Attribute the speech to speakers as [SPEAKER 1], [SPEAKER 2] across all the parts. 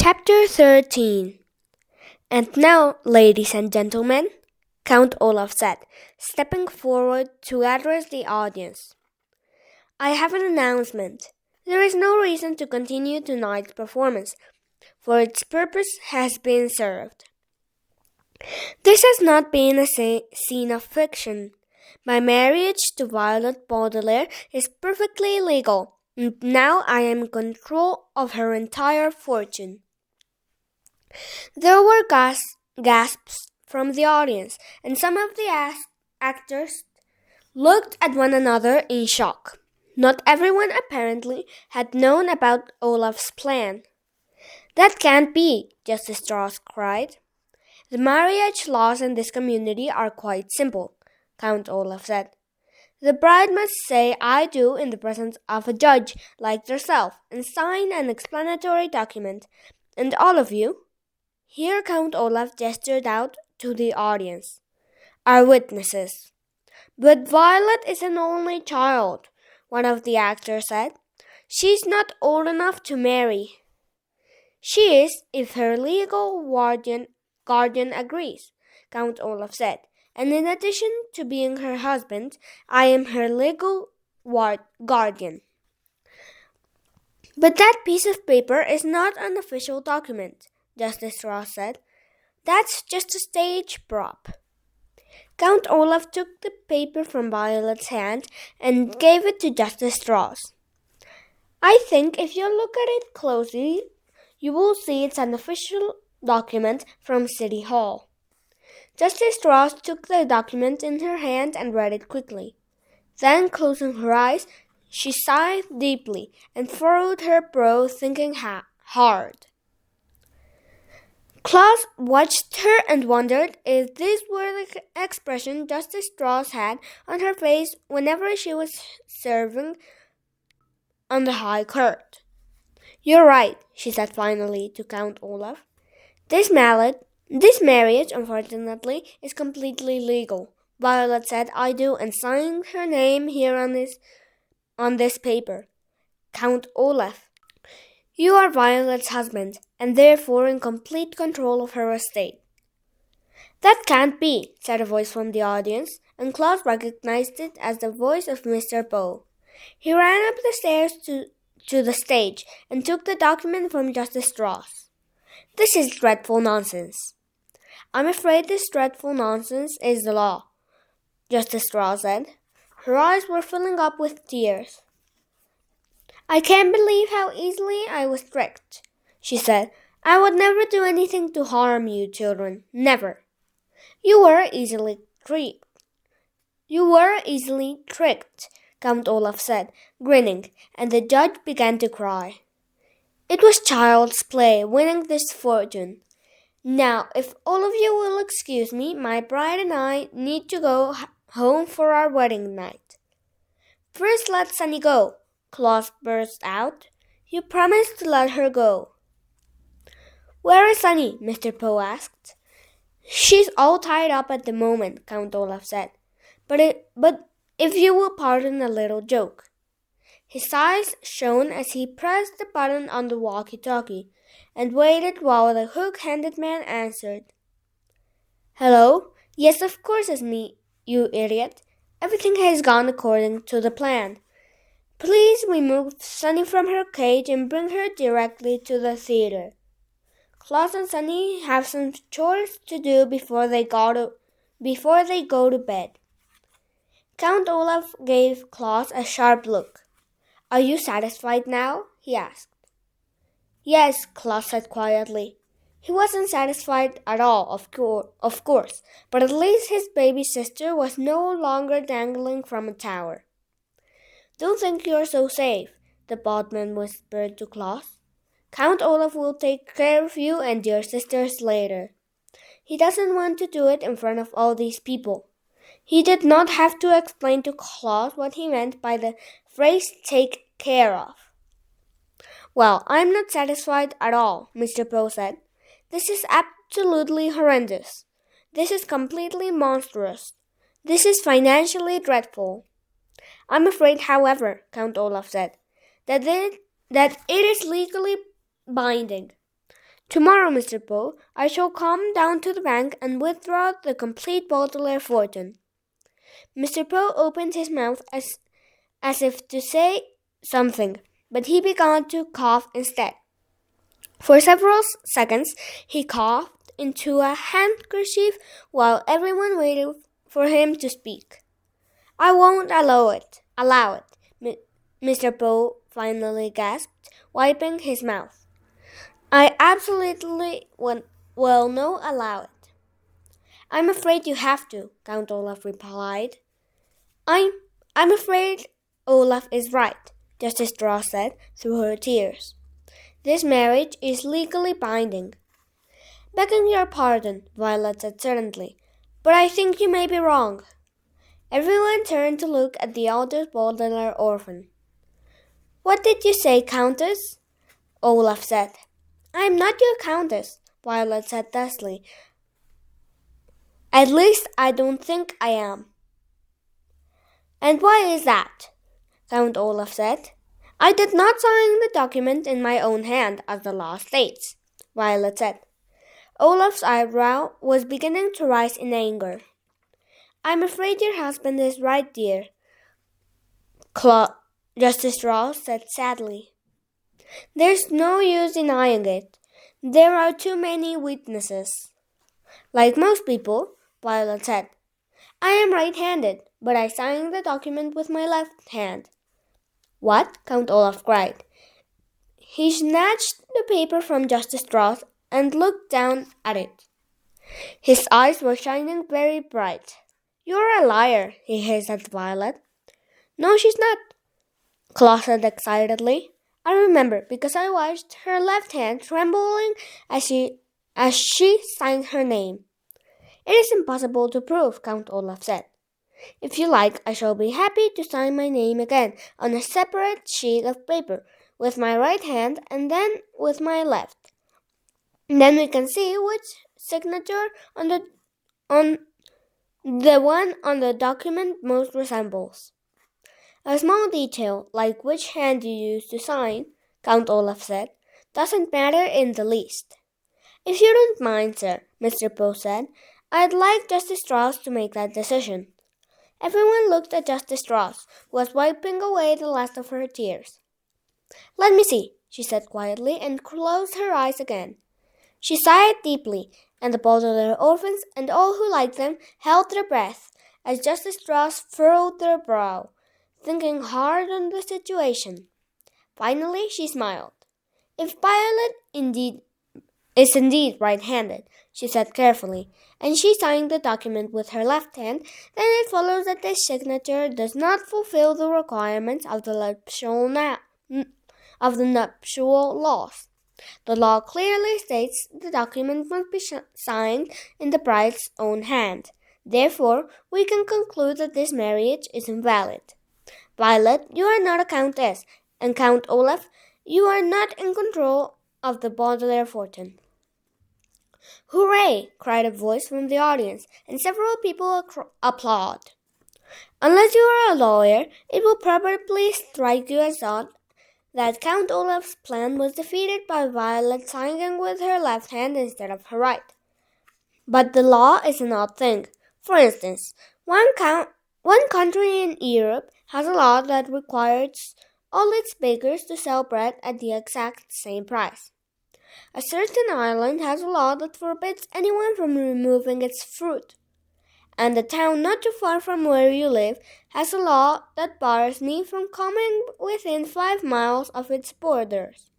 [SPEAKER 1] Chapter 13. And now, ladies and gentlemen, Count Olaf said, stepping forward to address the audience. I have an announcement. There is no reason to continue tonight's performance, for its purpose has been served. This has not been a scene of fiction. My marriage to Violet Baudelaire is perfectly legal, and now I am in control of her entire fortune. There were gasps from the audience, and some of the actors looked at one another in shock. Not everyone apparently had known about Olaf's plan. That can't be, Justice Strauss cried. The marriage laws in this community are quite simple, Count Olaf said. The bride must say I do in the presence of a judge like yourself and sign an explanatory document, and all of you, here Count Olaf gestured out to the audience, are witnesses. But Violet is an only child, one of the actors said. She's not old enough to marry. She is, if her legal guardian agrees, Count Olaf said. And in addition to being her husband, I am her legal guardian. But that piece of paper is not an official document, Justice Strauss said. That's just a stage prop. Count Olaf took the paper from Violet's hand and gave it to Justice Strauss. I think if you look at it closely, you will see it's an official document from City Hall. Justice Strauss took the document in her hand and read it quickly. Then, closing her eyes, she sighed deeply and furrowed her brow, thinking hard. Klaus watched her and wondered if this were the expression Justice Strauss had on her face whenever she was serving on the High Court. You're right, she said finally to Count Olaf. This marriage, unfortunately, is completely legal. Violet said I do and signed her name here on this paper. Count Olaf, you are Violet's husband, and therefore in complete control of her estate. That can't be, said a voice from the audience, and Klaus recognized it as the voice of Mr. Poe. He ran up the stairs to the stage and took the document from Justice Strauss. This is dreadful nonsense. I'm afraid this dreadful nonsense is the law, Justice Strauss said. Her eyes were filling up with tears. I can't believe how easily I was tricked, she said. I would never do anything to harm you children, never. You were easily tricked, Count Olaf said, grinning, and the judge began to cry. It was child's play, winning this fortune. Now, if all of you will excuse me, my bride and I need to go home for our wedding night. First let Sunny go, Klaus burst out. You promised to let her go. Where is Sunny? Mr. Poe asked. She's all tied up at the moment, Count Olaf said. But if you will pardon a little joke. His eyes shone as he pressed the button on the walkie-talkie and waited while the hook-handed man answered. Hello? Yes, of course it's me, you idiot. Everything has gone according to the plan. Please remove Sunny from her cage and bring her directly to the theater. Klaus and Sunny have some chores to do before they go to bed. Count Olaf gave Klaus a sharp look. Are you satisfied now? He asked. Yes, Klaus said quietly. He wasn't satisfied at all, of course, but at least his baby sister was no longer dangling from a tower. Don't think you're so safe, the boatman whispered to Klaus. Count Olaf will take care of you and your sisters later. He doesn't want to do it in front of all these people. He did not have to explain to Klaus what he meant by the phrase take care of. Well, I'm not satisfied at all, Mr. Poe said. This is absolutely horrendous. This is completely monstrous. This is financially dreadful. I'm afraid, however, Count Olaf said, that it is legally binding. Tomorrow, Mr. Poe, I shall come down to the bank and withdraw the complete Baudelaire fortune. Mr. Poe opened his mouth as if to say something, but he began to cough instead. For several seconds he coughed into a handkerchief while everyone waited for him to speak. "I won't allow it, Mr. Poe finally gasped, wiping his mouth. "I absolutely will not allow it." "I'm afraid you have to," Count Olaf replied. I'm afraid Olaf is right," Justice Strauss said through her tears. "This marriage is legally binding." "Begging your pardon," Violet said suddenly, "but I think you may be wrong." Everyone turned to look at the eldest Baudelaire orphan. "What did you say, Countess?" Olaf said. "I am not your Countess," Violet said thusly. "At least I don't think I am." "And why is that?" Count Olaf said. "I did not sign the document in my own hand, as the law states," Violet said. Olaf's eyebrow was beginning to rise in anger. "I'm afraid your husband is right, dear," Justice Strauss said sadly. "There's no use denying it. There are too many witnesses." "Like most people," Violet said. "I am right-handed, but I signed the document with my left hand." "What?" Count Olaf cried. He snatched the paper from Justice Strauss and looked down at it. His eyes were shining very bright. "You're a liar," he hissed at Violet. "No, she's not," Claus said excitedly. "I remember, because I watched her left hand trembling as she signed her name." "It is impossible to prove," Count Olaf said. "If you like, I shall be happy to sign my name again on a separate sheet of paper, with my right hand and then with my left. Then we can see which signature on the one on the document most resembles." "A small detail, like which hand you use to sign," Count Olaf said, "doesn't matter in the least." "If you don't mind, sir," Mr. Poe said, "I'd like Justice Strauss to make that decision." Everyone looked at Justice Strauss, who was wiping away the last of her tears. "Let me see," she said quietly, and closed her eyes again. She sighed deeply, and the Baudelaire orphans and all who liked them held their breath as Justice Strauss furrowed their brow, thinking hard on the situation. Finally, she smiled. "If Violet is indeed right-handed," she said carefully, "and she signed the document with her left hand, then it follows that this signature does not fulfill the requirements of the nuptial laws. The law clearly states the document must be signed in the bride's own hand. Therefore, we can conclude that this marriage is invalid. Violet, you are not a countess, and Count Olaf, you are not in control of the Baudelaire fortune." "Hooray!" cried a voice from the audience, and several people applauded. "Unless you are a lawyer, it will probably strike you as odd that Count Olaf's plan was defeated by Violet signing with her left hand instead of her right. But the law is an odd thing. For instance, one country in Europe has a law that requires all its bakers to sell bread at the exact same price. A certain island has a law that forbids anyone from removing its fruit. And a town not too far from where you live has a law that bars me from coming within 5 miles of its borders.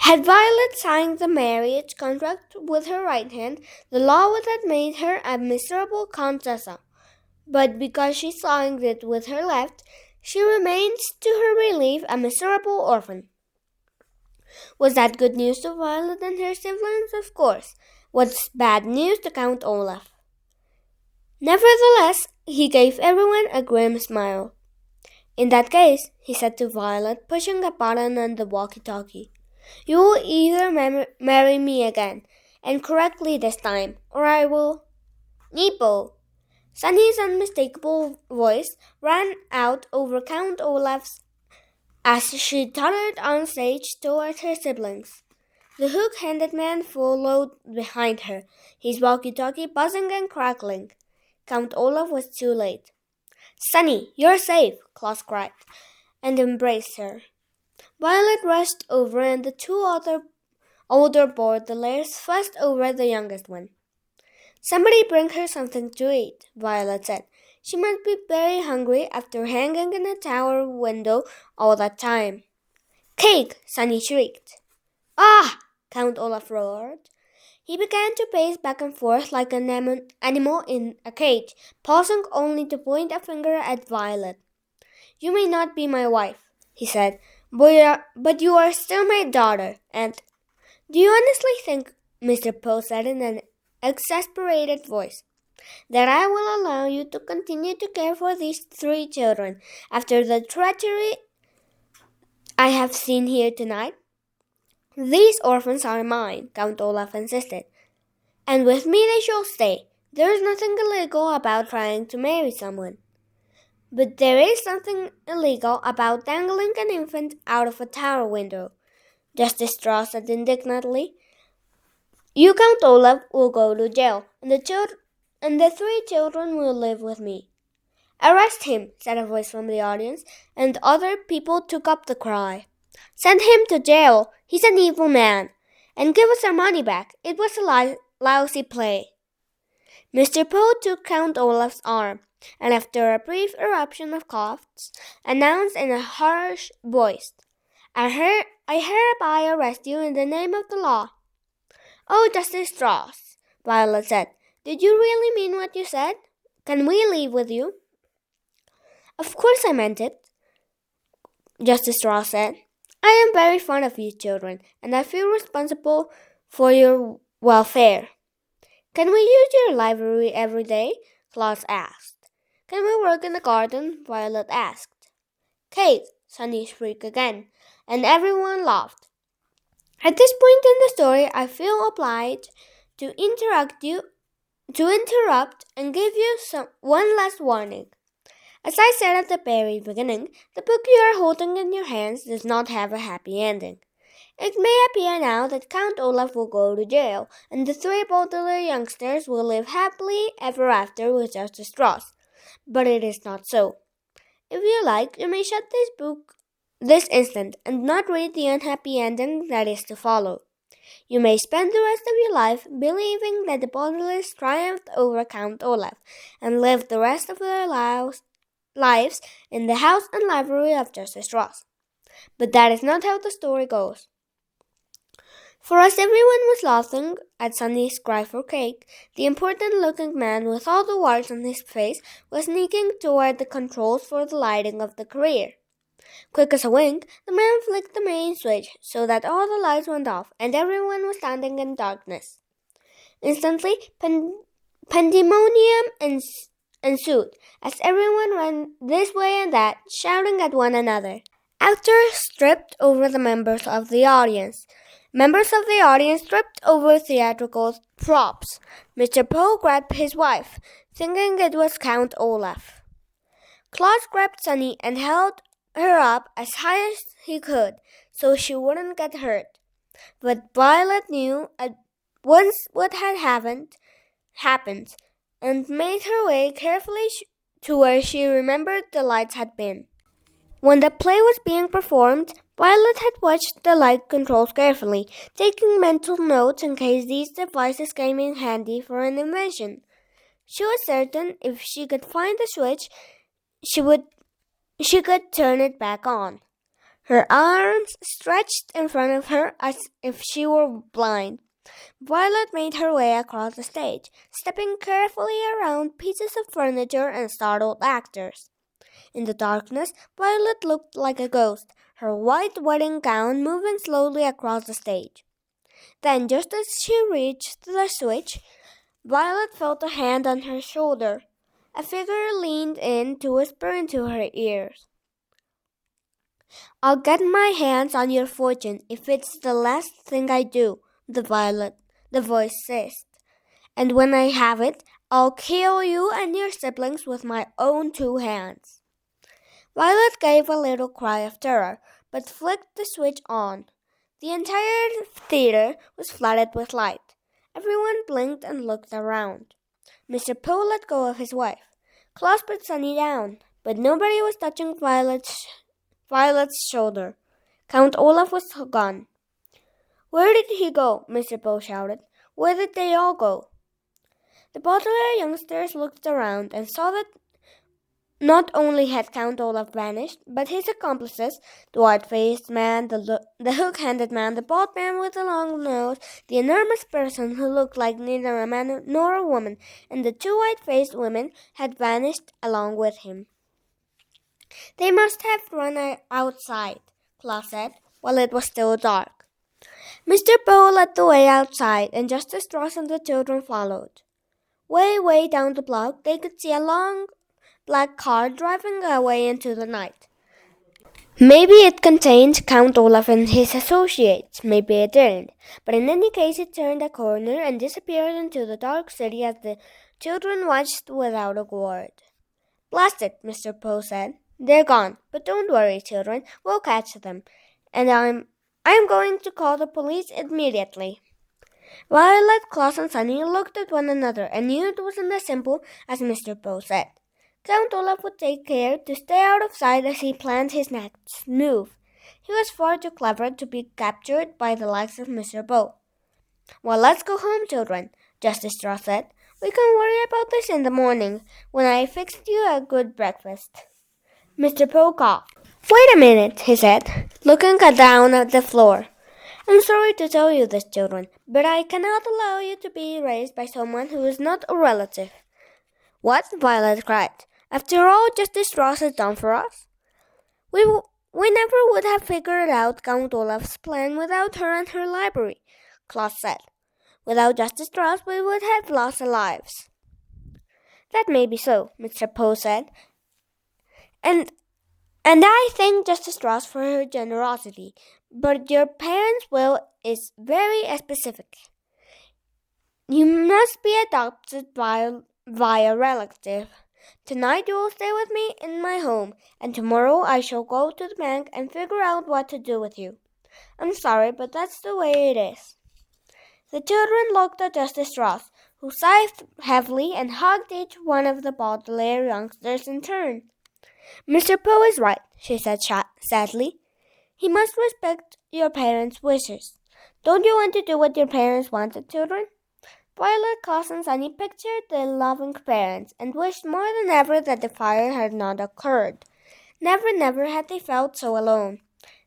[SPEAKER 1] Had Violet signed the marriage contract with her right hand, the law would have made her a miserable contessa. But because she signed it with her left, she remains, to her relief, a miserable orphan." Was that good news to Violet and her siblings? Of course. Was bad news to Count Olaf? Nevertheless, he gave everyone a grim smile. "In that case," he said to Violet, pushing a button on the walkie-talkie, "you will either marry me again, and correctly this time, or I will—" "Neepo!" Sunny's unmistakable voice ran out over Count Olaf's as she tottered on stage toward her siblings. The hook-handed man followed behind her, his walkie-talkie buzzing and crackling. Count Olaf was too late. "Sunny, you're safe!" Klaus cried, and embraced her. Violet rushed over, and the two other older Baudelaires fussed over the youngest one. "Somebody bring her something to eat," Violet said. "She must be very hungry after hanging in a tower window all that time." "Cake!" Sunny shrieked. "Ah!" Count Olaf roared. He began to pace back and forth like an animal in a cage, pausing only to point a finger at Violet. "You may not be my wife," he said, "but you are still my daughter, and—" "Do you honestly think," Mr. Poe said in an exasperated voice, "that I will allow you to continue to care for these 3 children after the treachery I have seen here tonight?" "These orphans are mine," Count Olaf insisted, "and with me they shall stay. There is nothing illegal about trying to marry someone." "But there is something illegal about dangling an infant out of a tower window," Justice Strauss said indignantly. "You, Count Olaf, will go to jail, and the 3 children will live with me." "Arrest him," said a voice from the audience, and other people took up the cry. "Send him to jail. He's an evil man. And give us our money back. It was a lousy play." Mr. Poe took Count Olaf's arm, and after a brief eruption of coughs, announced in a harsh voice, I hereby arrest you in the name of the law." "Oh, Justice Strauss," Violet said, "did you really mean what you said? Can we leave with you?" "Of course I meant it," Justice Strauss said. "I am very fond of you children, and I feel responsible for your welfare." "Can we use your library every day?" Klaus asked. "Can we work in the garden?" Violet asked. "Kate!" Sunny shrieked again, and everyone laughed. At this point in the story, I feel obliged to interrupt and give you one last warning. As I said at the very beginning, the book you are holding in your hands does not have a happy ending. It may appear now that Count Olaf will go to jail, and the 3 Baudelaire youngsters will live happily ever after with Justice Strauss, but it is not so. If you like, you may shut this book this instant and not read the unhappy ending that is to follow. You may spend the rest of your life believing that the Baudelaires triumphed over Count Olaf and lived the rest of their lives in the house and library of Justice Strauss. But that is not how the story goes. For as everyone was laughing at Sunny's cry for cake, the important-looking man with all the warts on his face was sneaking toward the controls for the lighting of the carrier. Quick as a wink, the man flicked the main switch so that all the lights went off and everyone was standing in darkness. Instantly, pandemonium ensued as everyone ran this way and that, shouting at one another. Actors stripped over the members of the audience. Members of the audience stripped over theatrical props. Mr. Poe grabbed his wife, thinking it was Count Olaf. Klaus grabbed Sunny and held her up as high as he could so she wouldn't get hurt. But Violet knew at once what had happened and made her way carefully to where she remembered the lights had been. When the play was being performed, Violet had watched the light controls carefully, taking mental notes in case these devices came in handy for an invention. She was certain if she could find the switch, she could turn it back on. Her arms stretched in front of her as if she were blind. Violet made her way across the stage, stepping carefully around pieces of furniture and startled actors. In the darkness, Violet looked like a ghost, her white wedding gown moving slowly across the stage. Then, just as she reached the switch, Violet felt a hand on her shoulder. A figure leaned in to whisper into her ears. "I'll get my hands on your fortune if it's the last thing I do," the voice hissed. "And when I have it, I'll kill you and your siblings with my own 2 hands." Violet gave a little cry of terror, but flicked the switch on. The entire theater was flooded with light. Everyone blinked and looked around. Mr. Poe let go of his wife. Klaus put Sunny down, but nobody was touching Violet's shoulder. Count Olaf was gone. "Where did he go?" Mr. Poe shouted. "Where did they all go?" The Baudelaire youngsters looked around and saw that not only had Count Olaf vanished, but his accomplices, the white-faced man, the hook-handed man, the bald man with the long nose, the enormous person who looked like neither a man nor a woman, and the two white-faced women, had vanished along with him. "They must have run outside," Klaus said, while it was still dark. Mr. Poe led the way outside, and Justice Strauss and the children followed. Way down the block, they could see a long black car driving away into the night. Maybe it contained Count Olaf and his associates, maybe it didn't, but in any case it turned a corner and disappeared into the dark city as the children watched without a word. "Blast it," Mr. Poe said. "They're gone, but don't worry, children, we'll catch them, and I'm going to call the police immediately." Violet, Klaus, and Sunny looked at one another and knew it wasn't as simple as Mr. Poe said. Count Olaf would take care to stay out of sight as he planned his next move. He was far too clever to be captured by the likes of Mr. Poe. "Well, let's go home, children," Justice Strauss said. "We can worry about this in the morning, when I fixed you a good breakfast." Mr. Poe coughed. "Wait a minute," he said, looking down at the floor. "I'm sorry to tell you this, children, but I cannot allow you to be raised by someone who is not a relative." "What?" Violet cried. "After all Justice Strauss has done for us?" We never would have figured out Count Olaf's plan without her and her library," Klaus said. "Without Justice Strauss, we would have lost our lives." "That may be so," Mr. Poe said. And I thank Justice Strauss for her generosity, but your parents' will is very specific. You must be adopted by a relative. Tonight you will stay with me in my home, and tomorrow I shall go to the bank and figure out what to do with you. I'm sorry, but that's the way it is." The children looked at Justice Strauss, who sighed heavily and hugged each one of the Baudelaire youngsters in turn. "Mr. Poe is right," she said sadly. "He must respect your parents' wishes. Don't you want to do what your parents wanted, children?" Violet, Klaus, and Sunny pictured their loving parents and wished more than ever that the fire had not occurred. Never had they felt so alone.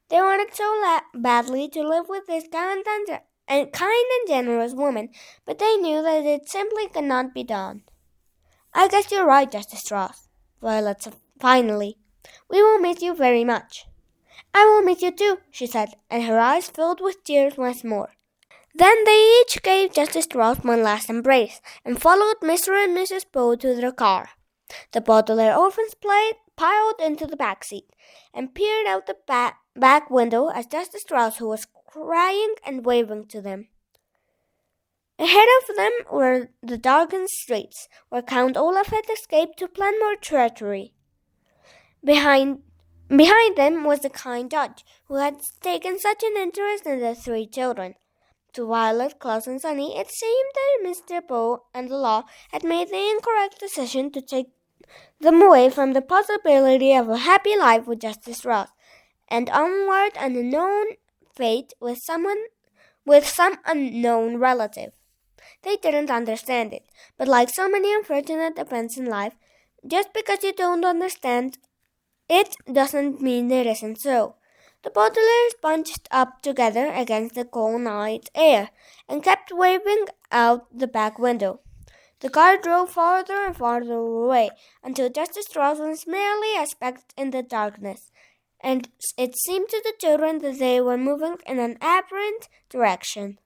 [SPEAKER 1] They wanted so badly to live with this kind and generous woman, but they knew that it simply could not be done. "I guess you're right, Justice Strauss," Violet said finally. "We will miss you very much." "I will miss you too," she said, and her eyes filled with tears once more. Then they each gave Justice Strauss one last embrace and followed Mr. and Mrs. Poe to their car. The Baudelaire orphans piled into the back seat and peered out the back window as Justice Strauss, who was crying and waving to them. Ahead of them were the darkened streets, where Count Olaf had escaped to plan more treachery. Behind them was the kind judge, who had taken such an interest in the three children. To Violet, Klaus, and Sunny, it seemed that Mr. Poe and the law had made the incorrect decision to take them away from the possibility of a happy life with Justice Strauss, and onward an unknown fate with some unknown relative. They didn't understand it, but like so many unfortunate events in life, just because you don't understand it doesn't mean it isn't so. The Baudelaires bunched up together against the cold night air and kept waving out the back window. The car drove farther and farther away until Justice Strauss was merely a speck in the darkness, and it seemed to the children that they were moving in an aberrant direction.